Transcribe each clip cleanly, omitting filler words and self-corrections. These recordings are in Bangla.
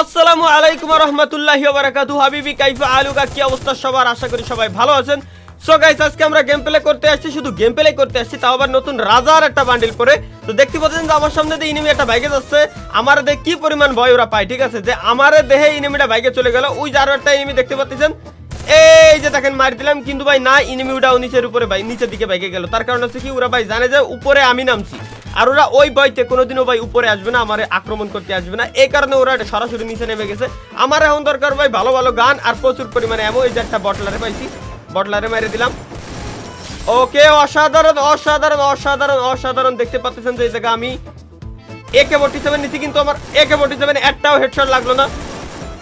আসসালামু আলাইকুম ওয়া রাহমাতুল্লাহি ওয়া বারাকাতুহু। হাবিবি কাইফা আলুকা, কি অবস্থা সবার? আশা করি সবাই ভালো আছেন। সো গাইস, আজকে আমরা গেম প্লে করতে আসছি, শুধু গেম প্লে করতে আসছি, তাও আবার নতুন রাজার একটা বান্ডিল পরে। তো দেখতে পাচ্ছেন যে আমার সামনে দিয়ে এনিমি একটা বাইকে যাচ্ছে। আমার দেখ কি পরিমাণ ভয় ওরা পায়, ঠিক আছে? যে আমার দেহে এনিমিটা বাইকে চলে গেল। ওই যে আরো একটা এনিমি দেখতে পাচ্ছেন, এই যে দেখেন মার দিলাম, কিন্তু ভাই না, এনিমি উড়াও নিচের উপরে, ভাই নিচের দিকে বাইকে গেল। তার কারণ হচ্ছে কি, ওরা ভাই জানে যে উপরে আমি নামছি, আর ওরা ওই বইতে কোনোদিনও ভাই উপরে আসবে না, আমার আক্রমণ করতে আসবে না। এই কারণে ওরা সরাসরি নিচে নেমে গেছে। আমার এখন দরকার ভাই ভালো ভালো গান আর প্রচুর পরিমাণে এমন। এই যে একটা বটলারে পাইছি, বটলারে মেরে দিলাম। ওকে, অসাধারণ অসাধারণ অসাধারণ অসাধারণ। দেখতে পাচ্ছেন যে এই জায়গা আমি AK-47 নিচ্ছি, কিন্তু আমার AK-47 একটাও হেডশট লাগলো না।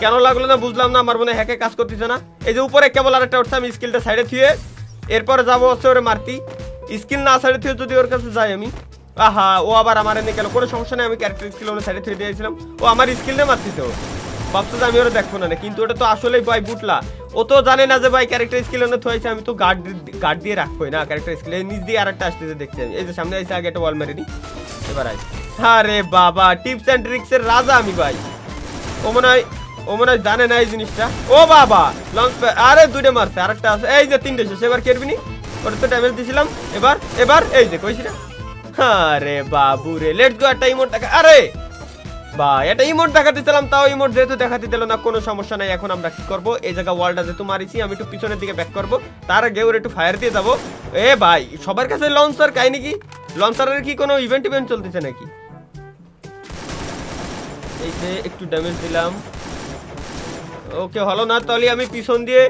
কেন লাগলো না বুঝলাম না, আমার মনে হ্যাকে কাজ করতেছে না। এই যে উপরে কেবল আরেকটা উঠছে, আমি স্কিলটা সাইডে থুয়ে এরপরে যাবো হচ্ছে ওরে মারতি। স্কিল না সাইডে থুয়ে যদি ওর কাছে যাই আমি, আহা, ও আবার আমার এনে গেল। কোনো সমস্যা নেই, আমি ক্যারেক্টার স্কিল ওর সাইডে থুয়ে দিয়েছিলাম। ও আমার স্কিলটা মারতেছে, ও ভাবছে যে আমি ওরা দেখবো না, কিন্তু ওটা তো আসলেই ভাই বুটলা। ও তো জানে না যে ভাই ক্যারেক্টার স্কিল ওনে থুয়েছে। আমি তো গার্ড দিয়ে রাখবোই না ক্যারেক্টার স্কিল। এই নিচ দিয়ে আরেকটা আসতেছে দেখছি আমি। এই যে সামনে আসছে, আগে একটা ওয়াল মেরে নি, এবার আয়। আরে বাবা, টিপস অ্যান্ড ট্রিক্সের রাজা আমি ভাই। ও মনে হয় জানে না এই জিনিসটা। ও বাবা, লঞ্চ, আরে দুইটা মারছে, আরেকটা আছে। এই যে তিনটে শেষ, এবার কেরবি নি, ওটা তো ড্যামেজ দিছিলাম। এবার এই যে কইছি না। আরে বাবু রে, লেটস গো। একটা ইমোট দেখা, আরে ভাই একটা ইমোট দেখাতে দিলাম, তাও ইমোট যেহেতু দেখাতে দিল না, কোনো সমস্যা নাই। এখন আমরা কি করবো, এই জায়গা ওয়ালটা যেহেতু মারিছি, আমি একটু পিছনের দিকে ব্যাক করবো, তার আগে ওর একটু ফায়ার দিয়ে যাবো। এ ভাই, সবার কাছে লঞ্চার, কাহিনী কি? লঞ্চারের কি কোনো ইভেন্ট চলতেছে নাকি? এই যে একটু ড্যামেজ দিলাম। ওকে, হলো না। তাহলে আমি পিছন দিয়ে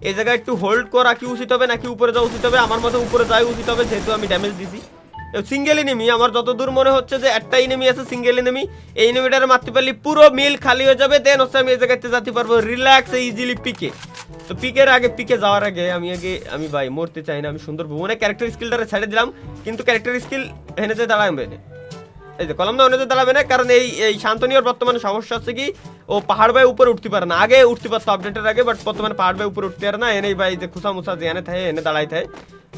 এই জায়গায় একটু হোল্ড করা কি উচিত হবে, নাকি উপরে যাওয়া উচিত হবে? আমার মতে উপরে যাওয়া উচিত হবে, যেহেতু আমি ড্যামেজ দিছি। সিঙ্গেল এনিমি, আমার যতদূর মনে হচ্ছে যে একটা এনিমি আছে, সিঙ্গেল এনিমি। এই এনিমিটারে মারতে পারলে পুরো মিল খালি হয়ে যাবে, দেন হচ্ছে আমি এই জায়গাতে যেতে পারবো রিল্যাক্স ইজিলি পিকে। তো পিকে যাওয়ার আগে আমি ভাই মরতে চাই না। আমি সুন্দর ভুবনে ক্যারেক্টার স্কিলটারে ছেড়ে দিলাম, কিন্তু ক্যারেক্টার স্কিল এনে যে দাঁড়াবে, এই যে কলম না ওনে যে দাঁড়াবে না, কারণ এই শান্তনীয়র বর্তমানে সমস্যা হচ্ছে কি, ও পাহাড় বাই উপরে উঠতে পারে না। আগে উঠতে পারতো আপডেটের আগে, বাট বর্তমানে পাহাড় বাই উপরে উঠতে পারে না। এনেই ভাই যে খুসা মুসা যে এনে থাকে, এনে দাঁড়াই থাকে,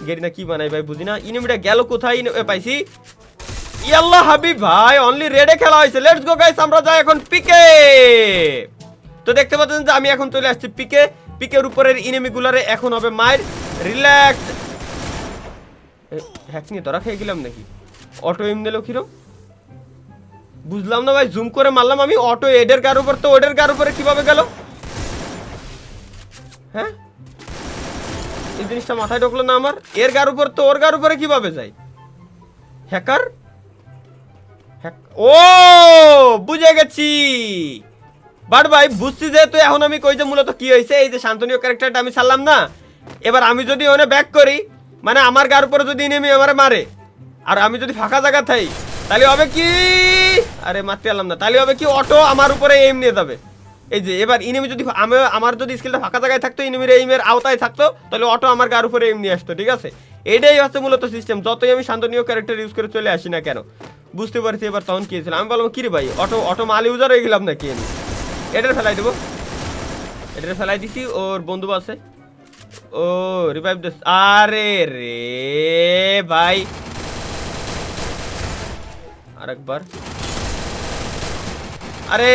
গেরি না কি বানাই ভাই বুঝি না। ইনিমিটা গেল কোথায় পাইছি। ইয়াল্লাহ হাবিব ভাই, অনলি রেডে খেলা হয়েছে। লেটস গো গাইস, আমরা যাই এখন পিকে। তো দেখতে পাচ্ছেন যে আমি এখন চলে আসছি পিকের উপরের ইনিমি গুলারে এখন হবে মাইর। রিল্যাক্স। হ্যাক নিয়ে তোরা খেয়ে গেলাম নাকি? অটো এম দিল কিরম বুঝলাম না ভাই। জুম করে মারলাম আমি, অটো এডের গার উপর, তো ওডের গার উপরে কিভাবে গেল? হ্যাঁ, এই জিনিসটা মাথায় ঢুকলো না আমার। এর গার উপর তো ওর গার উপরে কিভাবে যায়? হ্যাকার। ও বুঝে গেছি। বাট ভাই বুঝছি যেহেতু, এখন আমি কই যে মূলত কি হয়েছে। এই যে শান্তনীয় ক্যারেক্টারটা আমি ছাড়লাম না, এবার আমি যদি ওনে ব্যাক করি, মানে আমার গার উপরে যদি নেমে আমারে মারে, আর আমি যদি ফাঁকা জায়গা থাই, তাহলে হবে কি, আরে মারতে পারলাম না, তাহলে হবে কি, অটো আমার উপরে এইম নিয়ে যাবে। এই যে এবার ইনিমি যদি আমার যদি স্কিলটা ফাঁকা জায়গায় থাকতো, ইনিমির এইমের আওতায় থাকতো, তাহলে অটো আমার গার উপরে এইম নিয়ে আসতো, ঠিক আছে? এটাই হচ্ছে মূলত সিস্টেম। যতই আমি শান্তনীয় ক্যারেক্টার ইউজ করে চলে আসি না কেন, বুঝতে পারছি এবার তখন কি ছিল। আমি বললাম কি রে ভাই, অটো মাল ইউজার হয়ে গেলাম নাকি আমি? এটার ফেলাই দেবো, এটার ফেলাই দিছি। ওর বন্ধু আছে, ও রিভাইভ দিস। আরে রে ভাই, আরেকবার। আরে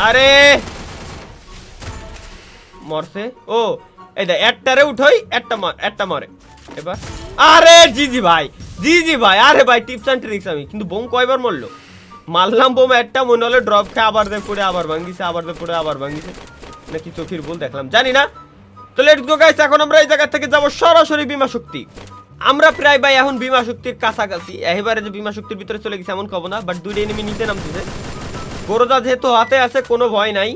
আরে মরছে ও। এই দে একটারে উঠোই, একটা মরে এবার। আরে জি ভাই, আরে ভাই টিপস অ্যান্ড ট্রিক্স। আমি কিন্তু বোম কয়বার মরলো, মারলাম বোম একটা, মনে হলো ড্রপ খেয়ে আবার দে পড়ে আবার ভাঙ্গিছে, আবার দে পড়ে আবার ভাঙ্গিছে, নাকি চোখের ভুল দেখলাম জানি না। তো লেটস গো গাইস, এখন আমরা এই জায়গা থেকে যাবো সরাসরি বিমা শক্তি। আমরা প্রায় ভাই এখন বিমা শক্তির কাছাকাছি। এবারে যে বিমা শক্তির ভিতরে চলে গেছে এমন কব না, বাট দুইটা এনিমি নিচে নামতেছে। গোরোদা যেহেতু হাতে আছে, কোনো ভয় নাই।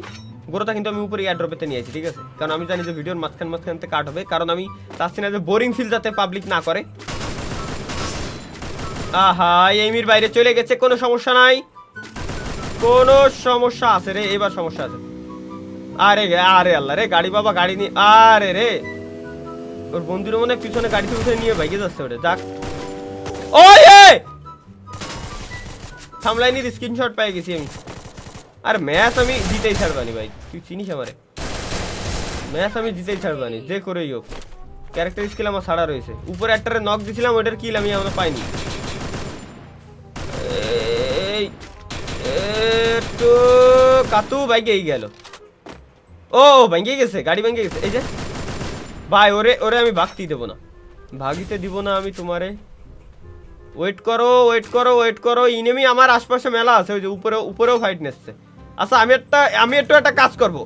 গোরোদা কিন্তু আমি উপরে এয়ারড্রপেতে নিয়েছি, ঠিক আছে? কারণ আমি জানি যে ভিডিওর মাঝখান থেকে কাট হবে, কারণ আমি চাচ্ছি না যে বোরিং ফিল যাতে পাবলিক না করে। আহা, এমির বাইরে চলে গেছে, কোনো সমস্যা নাই। কোনো সমস্যা আছে রে, এবার সমস্যা আছে। আরে আল্লাহ রে, গাড়ি বাবা, গাড়ি নিয়ে, আরে রে, ওর বন্ধুর মনে পিছনে গাড়িতে উঠে নিয়ে বাইকে যাচ্ছে ওটা। যাক, ওই সামলাইনির স্ক্রিনশট পেয়ে গেছি আমি। আর ম্যাচ আমি জিতেই ছাড়বানি ভাই, তুই চিনিস আমারে। ম্যাচ আমি জিতেই ছাড়বানি যে করেই হোক। ক্যারেক্টার স্কিল আমার ছাড়া রয়েছে। উপরে একটারে নক দিছিলাম, ওটার কিল আমি আমরা পাইনি। এই একটু কাতু ভাঙ্গেই গেল। ও ভাঙ্গে গেছে, গাড়ি ভাঙ্গে গেছে। এই যে ভাই ওরে ওরে আমি ভাগতেই দেবো না, ভাগিতে দিব না আমি তোমারে। ওয়েট করো ওয়েট করো ওয়েট করো, ইনেমি আমার আশপাশে মেলা আছে, ওই যে উপরেও ফাইট নেচ্ছে। আচ্ছা আমি একটু একটা কাজ করব।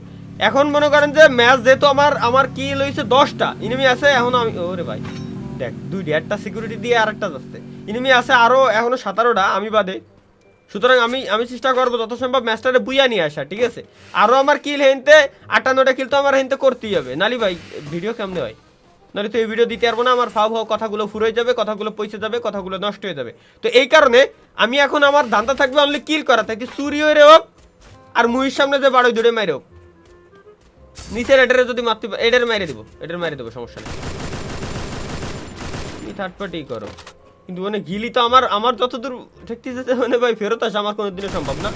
এখন মনে করেন যে ম্যাচ যেহেতু আমার কি লইছে 10টা ইনিমি আছে, এখন আমি ওরে ভাই দেখ 2টা, একটা সিকিউরিটি দিয়ে আর একটা যাচ্ছে। ইনিমি আছে আরো এখনো 17টা আমি বাদে। সুতরাং আমি চেষ্টা করবো যত সম্ভব ম্যাচটারে বুইয়া নিয়ে আসা, ঠিক আছে? আরো আমার কিল হেনতে 58টা কিল তো আমার হেনতে করতেই হবে, নালি ভাই ভিডিও কেমনে হয়? নাহলে তো এই ভিডিও দিতে পারবো না, আমার ফাও কথাগুলো ফুরে যাবে, কথাগুলো পয়সা যাবে, কথাগুলো নষ্ট হয়ে যাবে। তো এই কারণে আমি এখন আমার ধান্দা থাকবে অনলি কিল করা, থাকি চুরি হয়ে হোক আর মুহির সামনে যে বাড়ি দূরে মাইরে হোক। নিচের এটারে যদি মারতে এটারে মাইরে দেবো, এটারে মাইরে দেবো, সমস্যা নেই। তুমি থার্ড পার্টি করো, কিন্তু মানে গিলি তো আমার যতদূর ঠেকতে যেতে মানে ভাই ফেরত আসা আমার কোনোদিনও সম্ভব না।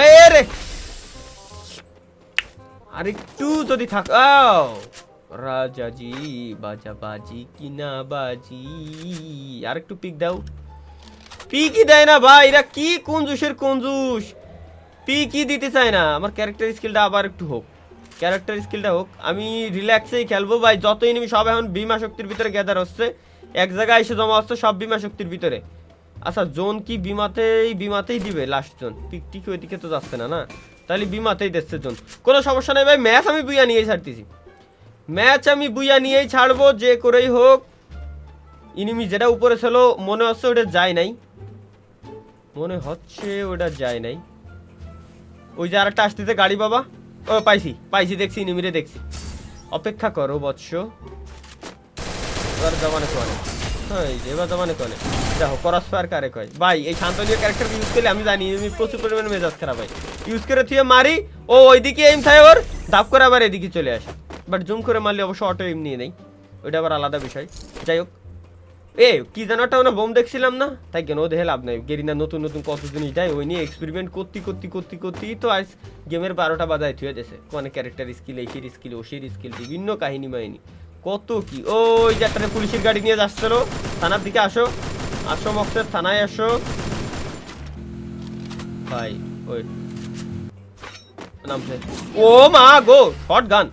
এই রে আরেকটু যদি থাক রাজাজি বাজা বাজি কিনা বাজি, আরেকটু পিক দাও। পিকই দেয় না ভাই, এরা কি কঞ্জুসের কঞ্জুস, পিকই দিতে চায় না। আমার ক্যারেক্টার স্কিলটা আবার একটু হোক, ক্যারেক্টার স্কিলটা হোক, আমি রিল্যাক্সেই খেলবো ভাই। যত এনিমি সব এখন বিমা শক্তির ভিতরে গ্যাদার হচ্ছে, এক জায়গায় এসে জমা হচ্ছে সব বিমা শক্তির ভিতরে। আচ্ছা জোন কি বিমাতেই দিবে লাস্ট জোন? পিকটি কি ওইদিকে তো যাচ্ছে না, না তাহলে বিমাতেই দিচ্ছে জোন, কোনো সমস্যা নেই ভাই। ম্যাচ আমি বুইয়া নিয়েই ছাড়তেছি, ম্যাচ আমি বুইয়া নিয়েই ছাড়বো যে করেই হোক। ইনিমি যেটা উপরে ছিল মনে হচ্ছে ওটা যায় নাই, মনে হচ্ছে ওটা যায় নাই। ওই যে আরেকটা আসতেছে গাড়ি বাবা, ও পাইছি দেখছি, ইনিমিরে দেখছি। অপেক্ষা করো বৎস, এবার জমানে কোয়ানে, হ্যাঁ এবার জমানে কোয়ানে দেখো করসফায়ার কারে কয় ভাই। এই শান্তনীয় ক্যারেক্টার ইউজ করলে আমি জানি আমি প্রচুর পরিমাণে মেজাজ খারাপ হয়, ইউজ করে থুয়ে মারি, ও ওইদিকে এম থাকে ওর, ধাপ করে আবার এদিকে চলে আসে। বাট জুম করে মারলে অবশ্য অটো এমনি নেই, ওইটা আবার আলাদা বিষয়। যাই হোক, কি যেন একটা মানে বোম দেখছিলাম না, তাই কেন ও দেখে লাভ নাই। গেরিনা নতুন নতুন কত জিনিস দেয়, ওই নিয়ে এক্সপেরিমেন্ট করতে তো আজ গেমের 12টা বাজায় থুয়ে দিয়েছে। কোন ক্যারেক্টার স্কিল, এইসির স্কিল, ওসির স্কিল, বিভিন্ন কাহিনী মাহিনী কত কি। ওই যে একটা পুলিশের গাড়ি নিয়ে যাচ্ছিল, থানার দিকে আসো আসো মক্সের থানায় আসো ভাই। ওই নামছে, ও মা গো শর্ট গান,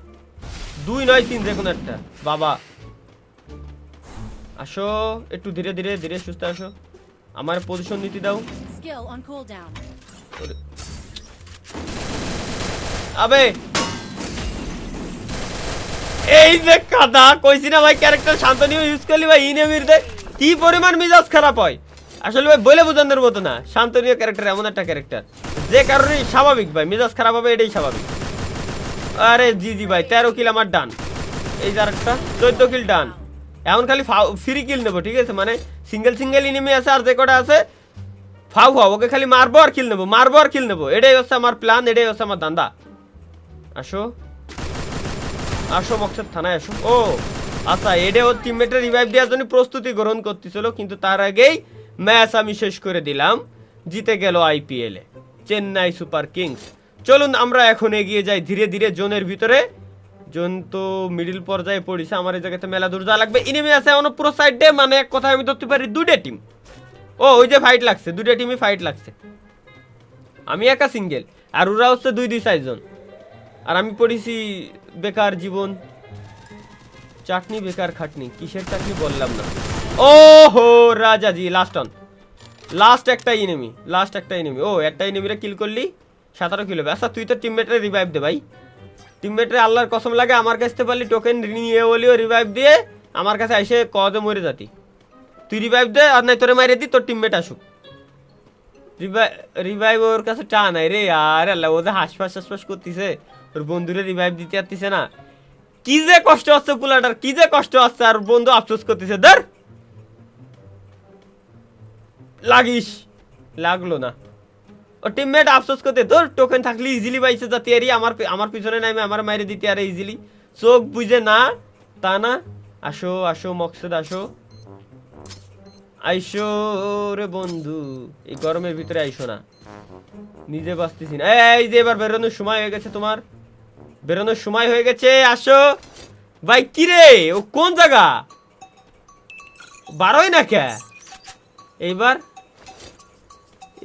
2 নয় 3 যে কোনো একটা বাবা। আসো একটু ধীরে ধীরে ধীরে সুস্থ আসো, আমার পজিশন নিতে দাও। আবে এই যে কাদা কইছি না ভাই, ক্যারেক্টার শান্তনীয় ইউজ করলি ভাই ইনেমির দে কি পরিমাণ মিজাজ খারাপ হয় আসলে ভাই বলে বোঝানোর মতো না। শান্তনীয় ক্যারেক্টার এমন একটা ক্যারেক্টার যে কারণে স্বাভাবিক ভাই মিজাজ খারাপ হবে, এটাই স্বাভাবিক। আরে জি ভাই 13 কিল আমার ডান, এই যে আরেকটা 14 কিল ডান। এখন খালি ফ্রি কিল নেবো, ঠিক আছে? মানে সিঙ্গেল ইনিমি আছে আর যে কটা আছে ফাউ ওকে খালি মারবো আর কিল নেবো, এটাই হচ্ছে আমার প্ল্যান, এটাই হচ্ছে আমার ধান্দা। আসো আসো মকসদ থানায় আসো। ও আচ্ছা, এটা ওর টিমমেটের রিভাইভ দেওয়ার জন্য প্রস্তুতি গ্রহণ করতেছিল, কিন্তু তার আগেই ম্যাচ আমি শেষ করে দিলাম, জিতে গেল আইপিএল এ চেন্নাই সুপার কিংস। চলুন আমরা এখন এগিয়ে যাই ধীরে ধীরে জোনের ভিতরে। জোন তো মিডিল পর্যায়ে পড়েছে, আমার এই জায়গাতে মেলা দূর যাওয়া লাগবে। ইনিমি আছে এমন পুরো সাইডে, মানে এক কথায় আমি ধরতে পারি 2টা টিম। ও ওই যে ফাইট লাগছে, 2টা টিমই ফাইট লাগছে, আমি একা সিঙ্গেল আর ওরা হচ্ছে 2-4 জন। আর আমি পড়েছি বেকার জীবন, চাটনি বেকার খাটনি, কিসের চাটনি বললাম না। ও হো রাজাজি লাস্ট একটা এনিমি ও একটা এনিমিরে কিল করলি 17 কিল হবে। আচ্ছা তুই তো টিমমেটের রিভাইভ দে ভাই, টিমমেটের আল্লাহর কসম লাগে আমার কাছে পারলি টোকেন নিয়ে বলিও রিভাইভ দিয়ে আমার কাছে এসে কজে মরে যাতি। তুই রিভাইভ দে আর নাই তোরে মাইরে দি, তোর টিমমেট আসুক। রিভাইভ ওর কাছে টা নাই রে আর আল্লাহ, ও যে হাসপাস করতেছে, ওর বন্ধুরে রিভাইভ দিতে পারতেছে না। কি যে কষ্ট হচ্ছে পুলাটার, কি যে কষ্ট হচ্ছে, আর বন্ধু আফসোস করতেছে। ধর লাগলো না, ও টিমমেট আফসোস করতে তোর টোকেন থাকলে ইজিলি পাইছে যাতে আরই আমার পিছনে নামে আমার মাইরে দিতে আরে ইজিলি। চোখ বুঝে না তা না। আসো মকসদ আসো, আইসো রে বন্ধু, এই গরমের ভিতরে আইসো না, নিজে বাঁচতেছি না। এই যে এবার বেরোনোর সময় হয়ে গেছে, তোমার বেরোনোর সময় হয়ে গেছে, আসো ভাই। কিরে ও কোন জায়গা বারোই না কে?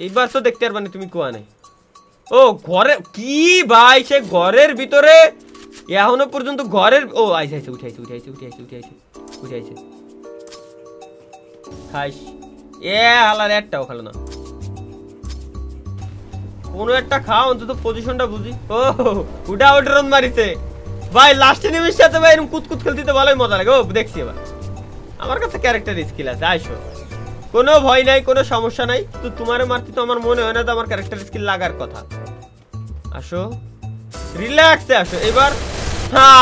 এইবার তো দেখতে পারবা না তুমি কোয়ানে। ও ঘরে কি ভাই, সে ঘরের ভিতরে এখনো পর্যন্ত ঘরের, ও আইছে আইছে, উঠে আইছে উঠে আইছে উঠে আইছে উঠে আইছে উঠে আইছে। খাইস এ হালার একটাও খেলো না, কোনো একটা খাও অন্তত, পজিশনটা বুঝি। ও উঠা উঠে রন মারিছে ভাই, লাস্টে নিমিশ সাথে ভাই এরকম কুতকুত খেলতে তো ভালোই মজা লাগে। ও দেখছি এবার আমার কাছে ক্যারেক্টার স্কিল আছে, আইসো কোনো ভয় নাই, কোনো সমস্যা নাই। তো তোমারে মারতে তো আমার মনে হয় না তো আমার ক্যারেক্টার স্কিল লাগার কথা। আসো রিল্যাক্সে আসো এবার।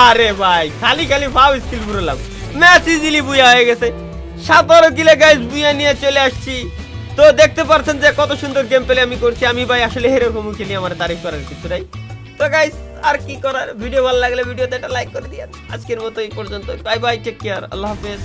আরে ভাই খালি খালি ফাও স্কিল পুরো লাভ, ম্যাচ ইজিলি বুয়া হয়ে গেছে। 17 কিলে গাইস বুয়া নিয়ে চলে আসছি। তো দেখতে পারছেন যে কত সুন্দর গেম প্লে আমি করছি। আমি ভাই আসলে এরকম খেলি, আমার তারিফ করার কিছু নাই। তো গাইস আর কি করার, ভিডিও ভালো লাগলে ভিডিওতে একটা লাইক করে দিন। আজকের মতো এই পর্যন্ত, বাই বাই, টেক কেয়ার, আল্লাহ হাফেজ।